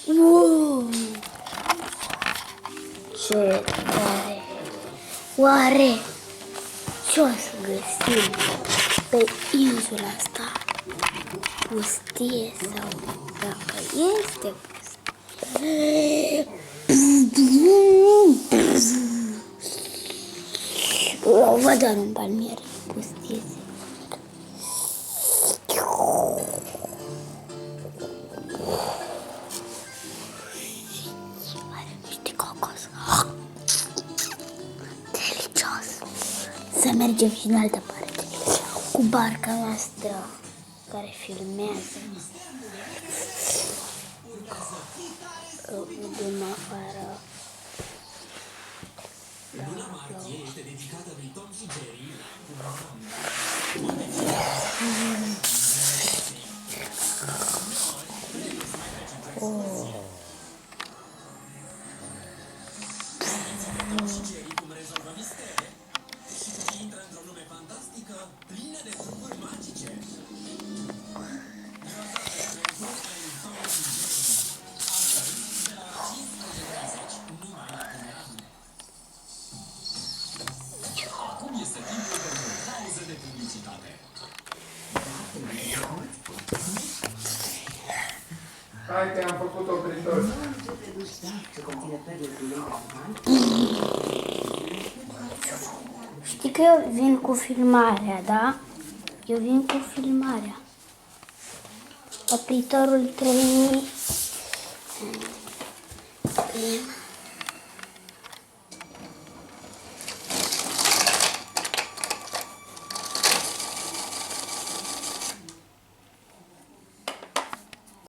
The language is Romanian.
Wow! Ce tare! Oare ce o să găsim pe insula asta? Pustie sau dacă este pustie? O văd doar un palmier pustie. Are niște cocos. Delicios. Să mergem și în altă parte cu barca noastră care filmează. Din afară. Luna martie este dedicată lui Tom și Jerry. Cum rezolvă mistere și intră într-o lume fantastică plină de trucuri magice. Acum este timpul pentru o pauză de publicitate. Hai că am făcut opritor. Știi că eu vin cu filmarea, da? Eu vin cu filmarea. Opritorul 3000.